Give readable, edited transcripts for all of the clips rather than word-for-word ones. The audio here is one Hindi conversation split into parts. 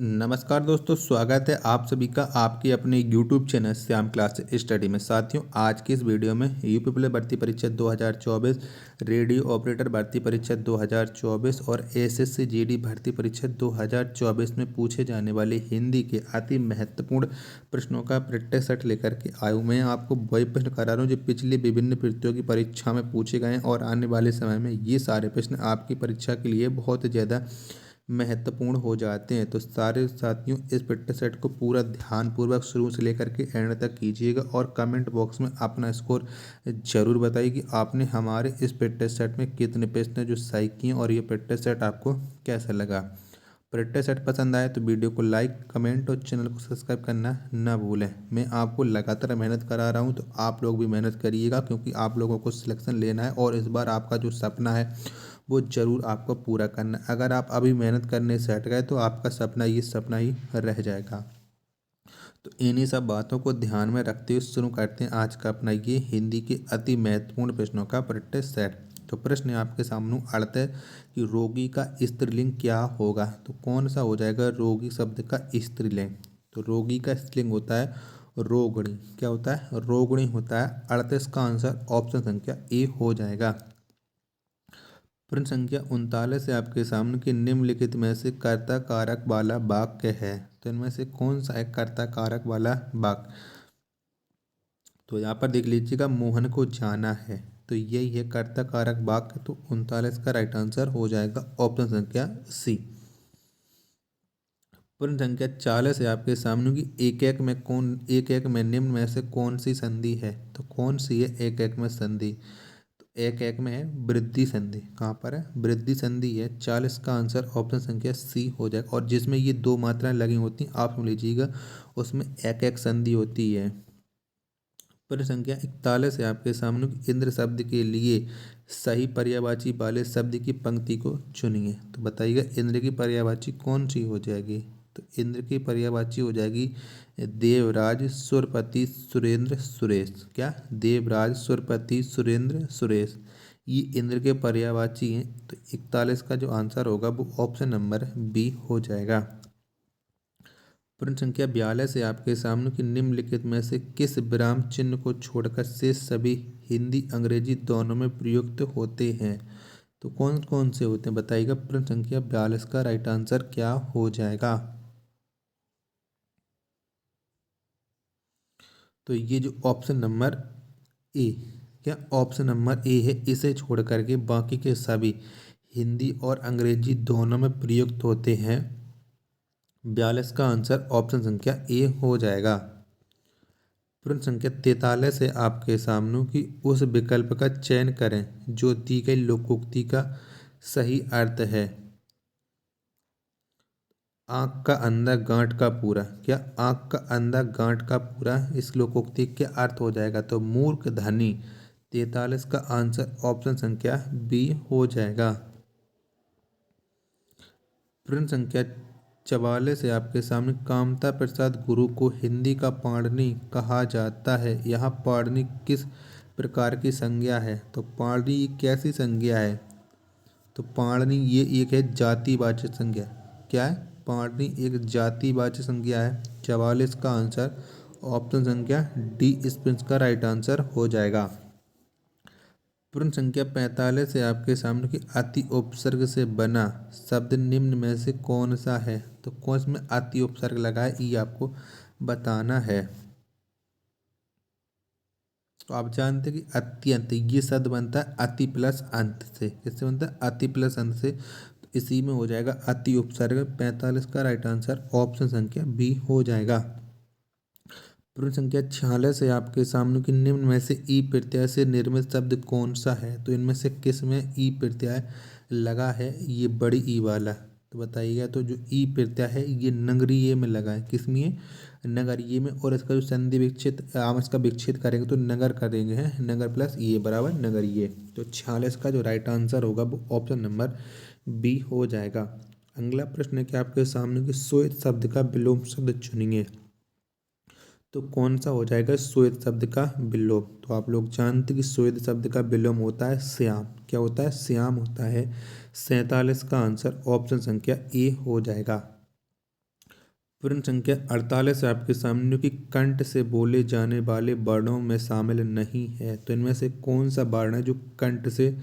नमस्कार दोस्तों, स्वागत है आप सभी का आपके अपने YouTube channel Shyam class study में। साथियों, आज की इस वीडियो में यूपी पुलिस भर्ती परीक्षा 2024, रेडियो ऑपरेटर भर्ती परीक्षा 2024 और एसएससी जीडी भर्ती परीक्षा 2024 में पूछे जाने वाले हिंदी के अति महत्वपूर्ण प्रश्नों का प्रैक्टिस सेट लेकर के आया हूँ। मैं आपको वही प्रश्न करा रहा हूँ जो पिछली विभिन्न प्रतियोगी परीक्षा में पूछे गए हैं और आने वाले समय में ये सारे प्रश्न आपकी परीक्षा के लिए बहुत ज़्यादा महत्वपूर्ण हो जाते हैं। तो सारे साथियों, इस प्रैक्टिस सेट को पूरा ध्यानपूर्वक शुरू से लेकर के एंड तक कीजिएगा और कमेंट बॉक्स में अपना स्कोर जरूर बताइए कि आपने हमारे इस प्रैक्टिस सेट में कितने प्रश्न जो सही किए और ये प्रैक्टिस सेट आपको कैसा लगा। प्रैक्टिस सेट पसंद आए तो वीडियो को लाइक, कमेंट और चैनल को सब्सक्राइब करना ना भूलें। मैं आपको लगातार मेहनत करा रहा हूँ, तो आप लोग भी मेहनत करिएगा क्योंकि आप लोगों को सिलेक्शन लेना है और इस बार आपका जो सपना है वो ज़रूर आपको पूरा करना है। अगर आप अभी मेहनत करने से हट गए तो आपका सपना ये सपना ही रह जाएगा। तो इन्हीं सब बातों को ध्यान में रखते हुए शुरू करते हैं आज का अपना ये हिंदी के अति महत्वपूर्ण प्रश्नों का प्रैक्टिस सेट। तो प्रश्न आपके सामने अर्थ है कि रोगी का स्त्रीलिंग क्या होगा। तो कौन सा हो जाएगा रोगी शब्द का स्त्रीलिंग। तो रोगी का स्त्रीलिंग होता है रोगिणी। क्या होता है? रोगिणी होता है। 38 का आंसर ऑप्शन संख्या ए हो जाएगा। प्रश्न संख्या 39 से आपके सामने कि निम्नलिखित में से कर्ता कारक वाला वाक्य है। तो इनमें से कौन सा है कर्ता कारक वाला वाक्य। तो यहाँ पर देख लीजिएगा, मोहन को जाना है, तो यही है कर्ता कारक वाक्य। तो 39 का राइट आंसर हो जाएगा ऑप्शन संख्या सी। प्रश्न संख्या 40 है आपके सामने कि एक एक में निम्न में से कौन सी संधि है। तो कौन सी है एक एक में संधि। तो एक एक में है वृद्धि संधि। कहाँ पर है? वृद्धि संधि है। 40 का आंसर ऑप्शन संख्या सी हो जाएगा। और जिसमें ये दो मात्राएं लगी होती हैं आप सुन लीजिएगा, उसमें एक एक संधि होती है। प्रश्न संख्या 41 है आपके सामने कि इंद्र शब्द के लिए सही पर्यायवाची वाले शब्द की पंक्ति को चुनिए। तो बताइएगा इंद्र की पर्यायवाची कौन सी हो जाएगी। तो इंद्र की पर्यायवाची हो जाएगी देवराज, सुरपति, सुरेंद्र, सुरेश। क्या? देवराज, सुरपति, सुरेंद्र, सुरेश, ये इंद्र के पर्यायवाची हैं। तो 41 का जो आंसर होगा वो ऑप्शन नंबर बी हो जाएगा। प्रश्न संख्या 42 है आपके सामने कि निम्नलिखित में से किस विराम चिन्ह को छोड़कर शेष सभी हिंदी अंग्रेजी दोनों में प्रयुक्त होते हैं। तो कौन कौन से होते हैं बताइएगा। प्रश्न संख्या 42 का राइट आंसर क्या हो जाएगा। तो ये जो ऑप्शन नंबर ए, क्या ऑप्शन नंबर ए है, इसे छोड़ करके बाकी के सभी हिंदी और अंग्रेजी दोनों में प्रयुक्त होते हैं। 42 का आंसर ऑप्शन संख्या ए हो जाएगा। प्रश्न संख्या 43 है आपके सामने कि उस विकल्प का चयन करें जो दी गई लोकोक्ति का सही अर्थ है। आँख का अंधा गांठ का पूरा। क्या? आँख का अंधा गांठ का पूरा इस लोकोक्ति के अर्थ हो जाएगा। तो मूर्ख धनी। 43 का आंसर ऑप्शन संख्या बी हो जाएगा। प्रश्न संख्या 44 है आपके सामने कामता प्रसाद गुरु को हिंदी का पाणिनि कहा जाता है। यहाँ पाणिनि किस प्रकार की संज्ञा है। तो पाणिनि कैसी संज्ञा है। तो पाणिनि ये एक है जातिवाचक संज्ञा। क्या है? पाणिनि एक जातिवाचक संज्ञा है। 44 का आंसर ऑप्शन संख्या डी स्प्रिंग्स का राइट आंसर हो जाएगा। प्रश्न संख्या 45 है आपके सामने कि अति उपसर्ग से बना शब्द निम्न में से कौन सा है। तो कौन सा में अति उपसर्ग लगा है ये आपको बताना है। तो आप जानते हैं कि अत्यंत ये शब्द बनता है अति प्लस अंत से। किससे बनता है? अति प्लस अंत से। तो इसी में हो जाएगा अति उपसर्ग। 45 का राइट आंसर ऑप्शन संख्या बी हो जाएगा। प्रश्न संख्या 46 है आपके सामने कि निम्न में से ई प्रत्यय से निर्मित शब्द कौन सा है। तो इनमें से किस में ई प्रत्यय लगा है। ये बड़ी ई वाला। तो बताइएगा। तो जो ई प्रत्यय है ये नगरीय में लगा है। किस में? नगरीय में। और इसका जो संधि विच्छेद हम इसका विच्छेद करेंगे तो नगर करेंगे हैं। नगर प्लस ये बराबर नगरीय। तो 46 का जो राइट आंसर होगा वो ऑप्शन नंबर बी हो जाएगा। अगला प्रश्न है कि आपके सामने कि श्वेत शब्द का विलोम शब्द चुनिए। तो कौन सा हो जाएगा श्वेत शब्द का विलोम। तो आप लोग जानते हैं कि श्वेत शब्द का विलोम होता है श्याम। क्या होता है? श्याम होता है। 47 का आंसर ऑप्शन संख्या ए हो जाएगा। पूर्ण संख्या 48 आपके सामने कि कंठ से बोले जाने वाले वर्णों में शामिल नहीं है। तो इनमें से कौन सा वर्ण है जो कंठ से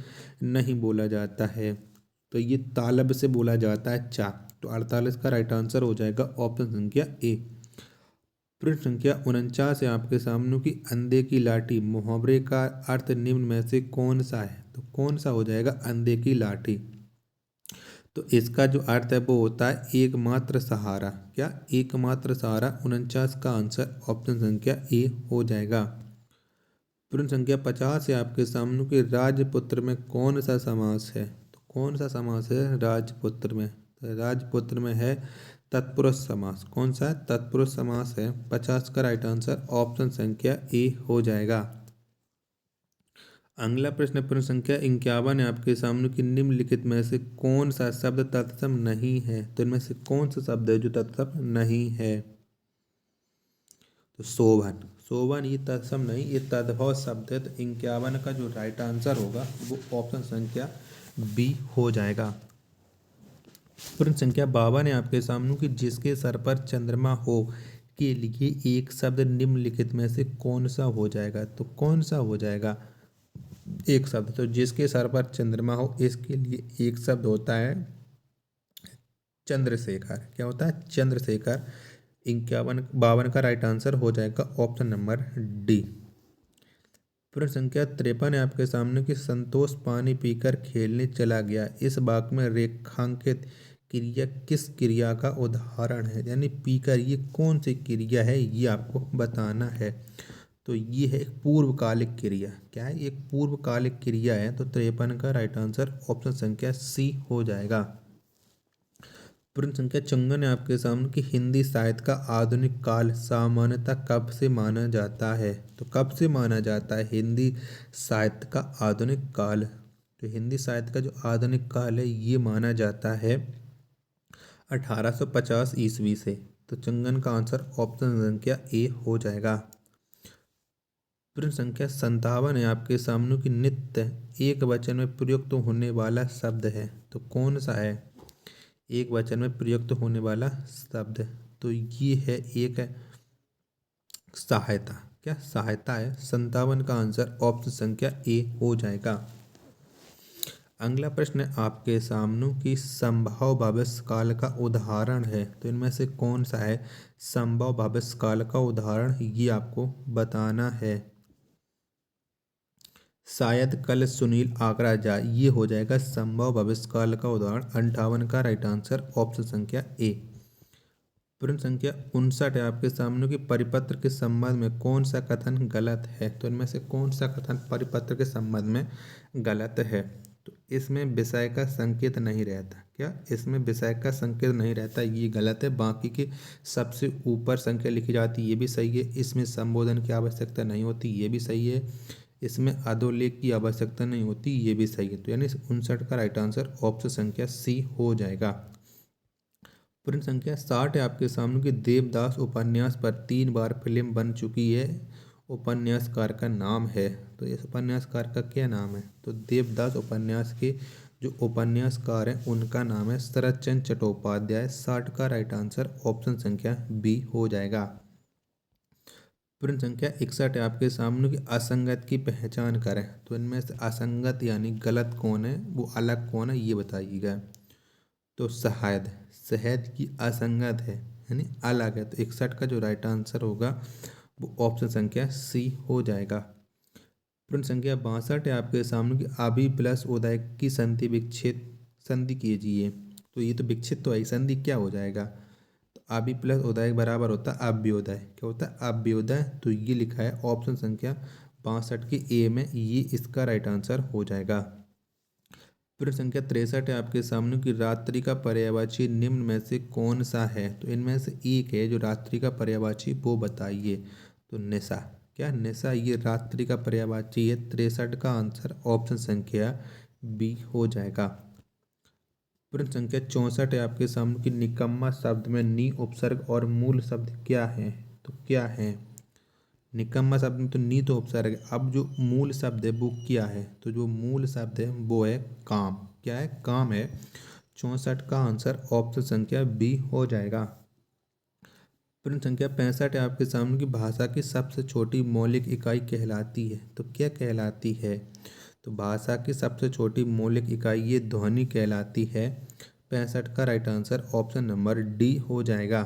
नहीं बोला जाता है? तो ये तालब से बोला जाता है चा। तो 48 का राइट आंसर हो जाएगा ऑप्शन संख्या ए। पूर्ण संख्या 49 है आपके सामने कि अंधे की लाठी मुहावरे का अर्थ निम्न में से कौन सा है? तो कौन सा हो जाएगा अंधे की लाठी? तो इसका जो अर्थ है वो होता है एकमात्र सहारा। क्या एकमात्र सहारा? 49 का आंसर ऑप्शन संख्या ए हो जाएगा। पूर्ण संख्या 50 है आपके सामने कि राजपुत्र में कौन सा समास है? तो कौन सा समास है राजपुत्र में? तो राजपुत्र में है तत्पुरुष समास। कौन सा है? तत्पुरुष समास है। 50 का राइट आंसर ऑप्शन संख्या ए हो जाएगा। अगला प्रश्न पूर्ण संख्या 51 है आपके सामने कि निम्नलिखित में से कौन सा शब्द तत्सम नहीं है? तो इनमें से कौन सा शब्द है जो तत्सम नहीं है? तो शोभन। शोभन ये तत्सम नहीं, ये तद्भव शब्द है। तो 51 का जो राइट आंसर होगा वो ऑप्शन संख्या बी हो जाएगा। पूर्ण संख्या 52 है आपके सामने कि जिसके सर पर चंद्रमा हो के लिए एक शब्द निम्नलिखित में से कौन सा हो जाएगा? तो कौन सा हो जाएगा एक शब्द? तो जिसके सर पर चंद्रमा हो इसके लिए एक शब्द होता है चंद्रशेखर। क्या होता है? चंद्रशेखर। 52 का राइट आंसर हो जाएगा ऑप्शन नंबर डी। पूर्ण संख्या 53 है आपके सामने कि संतोष पानी पीकर खेलने चला गया। इस वाक्य में रेखांकित क्रिया किस क्रिया का उदाहरण है? यानी पीकर ये कौन सी क्रिया है ये आपको बताना है। तो ये है एक पूर्वकालिक क्रिया। क्या है? एक पूर्वकालिक क्रिया है। तो 53 का राइट आंसर ऑप्शन संख्या सी हो जाएगा। पूर्ण संख्या 54 है आपके सामने कि हिंदी साहित्य का आधुनिक काल सामान्यतः कब से माना जाता है? तो कब से माना जाता है हिंदी साहित्य का आधुनिक काल? तो हिंदी साहित्य का जो आधुनिक काल है ये माना जाता है 1850 ईस्वी से। तो चंगन का आंसर ऑप्शन संख्या ए हो जाएगा। पूर्ण संख्या 57 है आपके सामने कि नित्य एक वचन में प्रयुक्त होने वाला शब्द है। तो कौन सा है एक वचन में प्रयुक्त होने वाला शब्द? तो ये है एक सहायता। क्या सहायता है? 57 का आंसर ऑप्शन संख्या ए हो जाएगा। अगला प्रश्न है आपके सामने कि संभव भविष्य काल का उदाहरण है। तो इनमें से कौन सा है संभव भविष्य काल का उदाहरण? ये आपको बताना है। शायद कल सुनील आगरा जाए, ये हो जाएगा संभव भविष्य काल का उदाहरण। 58 का राइट आंसर ऑप्शन संख्या ए। पूर्ण संख्या 59 है आपके सामने कि परिपत्र के संबंध में कौन सा कथन गलत है? तो इनमें से कौन सा कथन परिपत्र के संबंध में गलत है? तो इसमें विषय का संकेत नहीं रहता। क्या इसमें विषय का संकेत नहीं रहता? ये गलत है। बाकी के सबसे ऊपर संख्या लिखी जाती है ये भी सही है। इसमें संबोधन की आवश्यकता नहीं होती ये भी सही है। इसमें अधोलेख की आवश्यकता नहीं होती ये भी सही है। तो यानी 59 का राइट आंसर ऑप्शन संख्या सी हो जाएगा। पूर्ण संख्या 60 है आपके सामने कि देवदास उपन्यास पर 3 बार फिल्म बन चुकी है। उपन्यासकार का नाम है। तो इस उपन्यासकार का क्या नाम है? तो देवदास उपन्यास के जो उपन्यासकार हैं उनका नाम है शरत चंद्र चट्टोपाध्याय। 60 का राइट आंसर ऑप्शन संख्या बी हो जाएगा। पूर्ण संख्या 61 है आपके सामने कि असंगत की पहचान करें। तो इनमें से असंगत यानी गलत कौन है, वो अलग कौन है, ये बताइएगा। तो शहद, शहद की असंगत है यानी अलग है। तो 61 का जो राइट आंसर होगा वो ऑप्शन संख्या सी हो जाएगा। पूर्ण संख्या 62 है आपके सामने कि अभी प्लस उदय की संधि विच्छेद संधि कीजिए। तो ये तो विच्छेद तो है, संधि क्या हो जाएगा? तो अभी प्लस उदय बराबर होता है अभ्युदय। क्या होता है? अभ्युदय। तो ये लिखा है ऑप्शन संख्या 62 की ए में, ये इसका राइट आंसर हो जाएगा। पूर्ण संख्या 63 है आपके सामने कि रात्रि का पर्यायवाची निम्न में से कौन सा है? तो इनमें से एक है जो रात्रि का पर्यायवाची, वो बताइए। तो निशा। क्या निशा ये रात्रि का पर्यायवाची है? 63 का आंसर ऑप्शन संख्या बी हो जाएगा। पूर्ण संख्या 64 है आपके सामने कि निकम्मा शब्द में नी उपसर्ग और मूल शब्द क्या है? तो क्या है निकम्मा शब्द में? तो नी तो उपसर्ग है। अब जो मूल शब्द है वो क्या है? तो जो मूल शब्द है वो है काम। क्या है? काम है। 64 का आंसर ऑप्शन संख्या बी हो जाएगा। प्रश्न संख्या 65 है आपके सामने की भाषा की सबसे छोटी मौलिक इकाई कहलाती है। तो क्या कहलाती है? तो भाषा की सबसे छोटी मौलिक इकाई ये ध्वनि कहलाती है। 65 का right answer option number D हो जाएगा।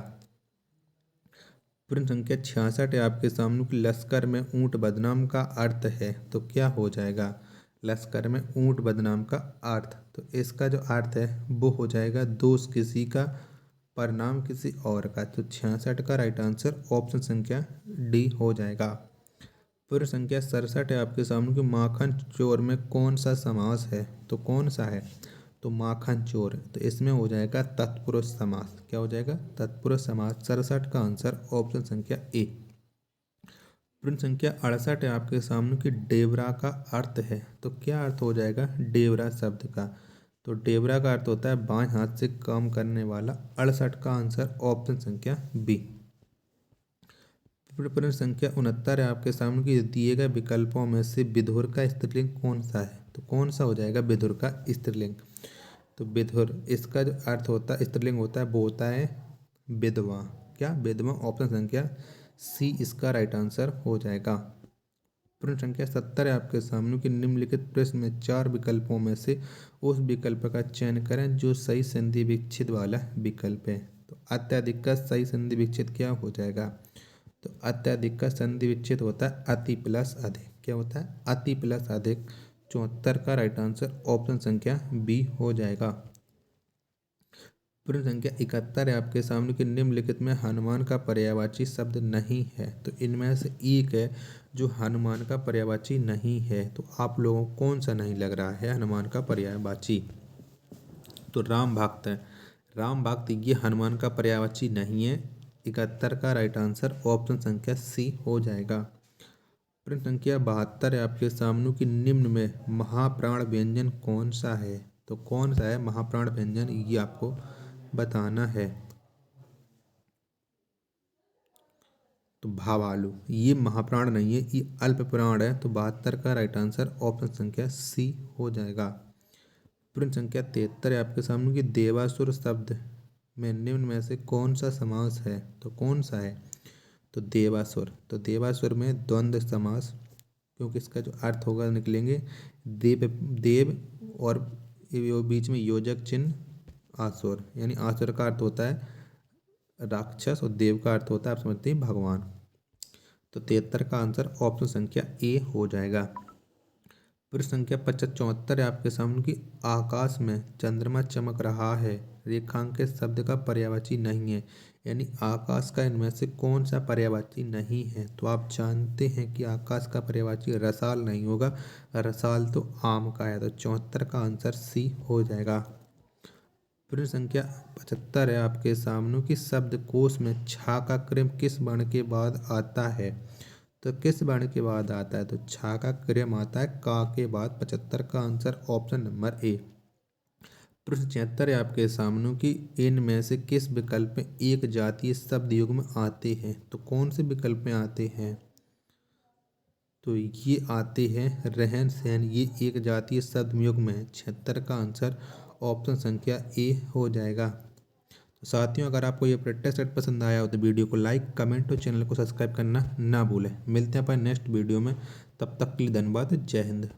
प्रश्न संख्या 66 है आपके सामने की लश्कर में ऊंट बदनाम का अर्थ है। तो क्या हो जाएगा? लश्कर में ऊंट बदनाम का अर्थ, तो इसका जो अर्थ है वो हो जाएगा दोष किसी का, परिणाम किसी और का। तो 66 का राइट आंसर ऑप्शन संख्या डी हो जाएगा। प्रश्न संख्या 67 है आपके सामने कि माखन चोर में कौन सा समास है? तो कौन सा है? तो माखन चोर, तो इसमें हो जाएगा तत्पुरुष समास। क्या हो जाएगा? तत्पुरुष समास। 67 का आंसर ऑप्शन संख्या ए। प्रश्न संख्या 68 है आपके सामने कि डेबरा का अर्थ है। तो क्या अर्थ हो जाएगा डेबरा शब्द का? तो डेबरा का अर्थ होता है बाएं हाथ से काम करने वाला। 68 का आंसर ऑप्शन संख्या बी। प्रश्न संख्या 69 है आपके सामने कि दिए गए विकल्पों में से विधुर का स्त्रीलिंग कौन सा है? तो कौन सा हो जाएगा विधुर का स्त्रीलिंग? तो विधुर, इसका जो अर्थ होता है स्त्रीलिंग होता है वो होता है विधवा। क्या? विधवा। ऑप्शन संख्या सी इसका राइट आंसर हो जाएगा। प्रश्न संख्या 70 है आपके सामने कि निम्नलिखित प्रश्न में 4 विकल्पों में से उस विकल्प का चयन करें जो सही संधि विच्छेद वाला विकल्प है। तो अत्यधिक का सही संधि विच्छेद क्या हो जाएगा? तो अत्यधिक का संधि विच्छेद होता है अति प्लस अधिक। क्या होता है? अति प्लस अधिक। 74 का राइट आंसर ऑप्शन संख्या बी हो जाएगा। प्रश्न संख्या 71 है आपके सामने कि निम्नलिखित में हनुमान का पर्यायवाची शब्द नहीं है। तो इनमें से एक है जो हनुमान का पर्यायवाची नहीं है। तो आप लोगों को कौन सा नहीं लग रहा है हनुमान का पर्यायवाची? तो राम भक्त है। राम भक्त ये हनुमान का पर्यायवाची नहीं है। 71 का राइट आंसर ऑप्शन संख्या सी हो जाएगा। प्रश्न संख्या 72 है आपके सामने कि निम्न में महाप्राण व्यंजन कौन सा है? तो कौन सा है महाप्राण व्यंजन, ये आपको बताना है। तो भावालु ये महाप्राण नहीं है, ये अल्प प्राण है। तो 72 का राइट आंसर ऑप्शन संख्या सी हो जाएगा। प्रश्न संख्या 73 है आपके सामने कि देवासुर शब्द में निम्न में से कौन सा समास है? तो कौन सा है? तो देवासुर, तो देवासुर में द्वंद्व समास, क्योंकि इसका जो अर्थ होगा निकलेंगे देव, देव और बीच में योजक चिन्ह आसुर, यानी आसुर का अर्थ होता है राक्षस और देव का अर्थ होता है आप समझते हैं भगवान। तो 73 का आंसर ऑप्शन संख्या ए हो जाएगा। प्रश्न संख्या 74 है आपके सामने कि आकाश में चंद्रमा चमक रहा है रेखांकित शब्द का पर्यायवाची नहीं है, यानी आकाश का इनमें से कौन सा पर्यायवाची नहीं है? तो आप जानते हैं कि आकाश का पर्यायवाची रसाल नहीं होगा, रसाल तो आम का है। तो 74 का आंसर सी हो जाएगा। प्रश्न संख्या 75 है आपके सामने कि शब्दकोश में छा का क्रम किस वर्ण के बाद आता है? तो किस वर्ण के बाद आता है? तो छा का क्रम आता है का के बाद। 75 का आंसर ऑप्शन नंबर ए। प्रश्न 76 है आपके सामने कि इनमें से किस विकल्प में एक जातीय शब्द युग्म आते हैं? तो कौन से विकल्प में आते हैं? तो ये आते हैं रहन सहन, ये एक जातीय शब्द युग्म है। 76 का आंसर ऑप्शन संख्या ए हो जाएगा। तो साथियों अगर आपको ये प्रैक्टिस सेट पसंद आया हो तो वीडियो को लाइक कमेंट और चैनल को सब्सक्राइब करना ना भूलें। मिलते हैं अपन नेक्स्ट वीडियो में, तब तक के लिए धन्यवाद। जय हिंद।